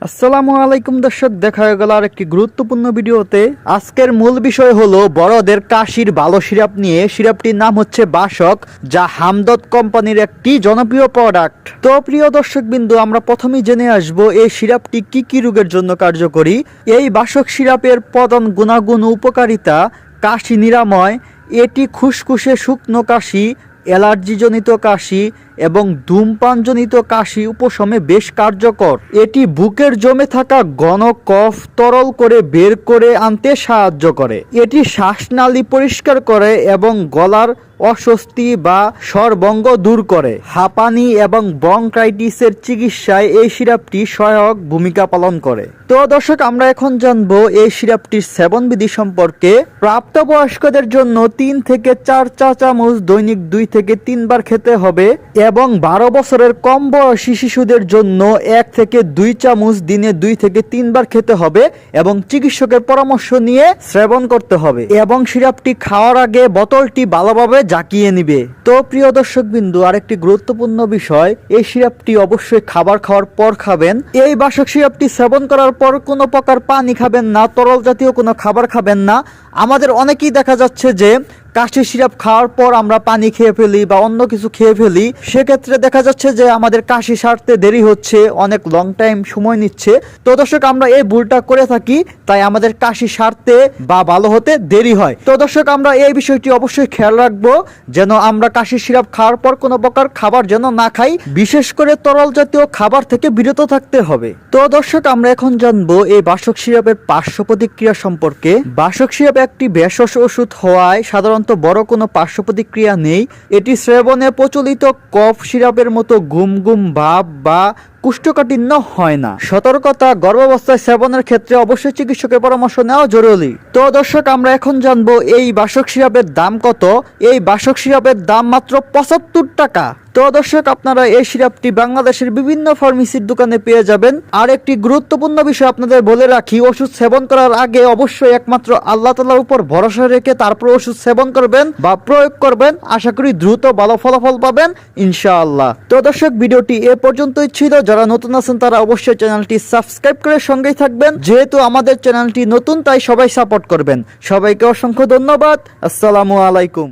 আসসালামু আলাইকুম দর্শক, দেখা হয়ে গেল আর একটি গুরুত্বপূর্ণ ভিডিওতে। আজকের মূল বিষয় হলো বড়দের কাশির ভালো সিরাপ নিয়ে। সিরাপটির নাম হচ্ছে বাসক, যা হামদর্দ কোম্পানির একটি জনপ্রিয় প্রোডাক্ট। তো প্রিয় দর্শক বিন্দু, আমরা প্রথমেই জেনে আসব এই সিরাপটি কি কি রোগের জন্য কার্যকরী। এই বাসক সিরাপের প্রধান গুণাগুণ ও উপকারিতা: কাশি নিরাময়, এটি খুসখুসে শুকনো কাশি, অ্যালার্জিজনিত কাশি এবং ধূমপানজনিত কাশি উপশমে বেশ কার্যকর। এটি বুকের জমে থাকা ঘন কফ তরল করে বের করে আনতে সাহায্য করে। এটি শ্বাসনালী পরিষ্কার করে এবং গলার অস্বস্তি বা স্বরভঙ্গ দূর করে। হাঁপানি এবং ব্রঙ্কাইটিসের চিকিৎসায় এই সিরাপটি সহায়ক ভূমিকা পালন করে। তো দর্শক, আমরা এখন জানবো এই সিরাপটির সেবনবিধি সম্পর্কে। প্রাপ্তবয়স্কদের জন্য 3 থেকে 4 চা চামচ দৈনিক 2 থেকে 3 বার খেতে হবে এবং 12 বছরের কম বয়সী শিশুদের জন্য 1 থেকে 2 চামচ দিনে 2 থেকে 3 বার খেতে হবে এবং চিকিৎসকের পরামর্শ নিয়ে সেবন করতে হবে এবং সিরাপটি খাওয়ার আগে বোতলটি ভালোভাবে জাকিয়ে নিবে। তো প্রিয় দর্শক বিন্দু, আরেকটি গুরুত্বপূর্ণ বিষয়, এই সিরাপটি অবশ্যই খাবার খাওয়ার পর খাবেন। এই বাসক সিরাপটি সেবন করার পর কোনো প্রকার পানি খাবেন না, তরল জাতীয় কোনো খাবার খাবেন না। আমাদের অনেকেই দেখা যাচ্ছে যে কাশির সিরাপ খাওয়ার পর আমরা পানি খেয়ে ফেলি বা অন্য কিছু খেয়ে ফেলি। সেক্ষেত্রে দেখা যাচ্ছে যে আমাদের কাশি সারতে দেরি হচ্ছে, অনেক লং টাইম সময় নিচ্ছে। তো দর্শক, আমরা এই ভুলটা করে থাকি, তাই আমাদের কাশি সারতে বা ভালো হতে দেরি হয়। তো দর্শক, আমরা এই বিষয়টি অবশ্যই খেয়াল রাখবো যেন আমরা কাশির সিরাপ খাওয়ার পর কোনো প্রকার খাবার যেন না খাই, বিশেষ করে তরল জাতীয় খাবার থেকে বিরত থাকতে হবে। তো দর্শক, আমরা এখন জানবো এই বাসক সিরাপের পার্শ্ব প্রতিক্রিয়া সম্পর্কে। বাসক সিরাপ একটি ভেষজ ওষুধ হওয়ায় সাধারণত বড় কোনো পার্শ্ব প্রতিক্রিয়া নেই। এটি সেবনে প্রচলিত কফ সিরাপের মতো ঘুম ঘুম ভাব বা কোষ্ঠকাঠিন্য হয় না। সতর্কতা: গর্ভাবস্থায় সেবনের ক্ষেত্রে অবশ্যই চিকিৎসকের পরামর্শ নেওয়া জরুরি। তো দর্শক, আমরা এখন জানবো এই বাসক সিরাপের দাম কত। এই বাসক সিরাপের দাম মাত্র 75 টাকা। তো দর্শক, আপনারা এই সিরাপটি বাংলাদেশের বিভিন্ন ফার্মেসির দোকানে পেয়ে যাবেন। আর একটি গুরুত্বপূর্ণ বিষয় আপনাদের বলে রাখি, ওষুধ সেবন করার আগে অবশ্যই একমাত্র আল্লাহ তাআলার উপর ভরসা রেখে তারপর ওষুধ সেবন করবেন বা প্রয়োগ করবেন। আশা করি দ্রুত ভালো ফলাফল পাবেন ইনশাআল্লাহ। তো দর্শক, ভিডিওটি এ পর্যন্তই ছিল। যারা নতুন আছেন তারা অবশ্যই চ্যানেলটি সাবস্ক্রাইব করে সঙ্গেই থাকবেন। যেহেতু আমাদের চ্যানেলটি নতুন, তাই সবাই সাপোর্ট করবেন। সবাইকে অসংখ্য ধন্যবাদ। আসসালামু আলাইকুম।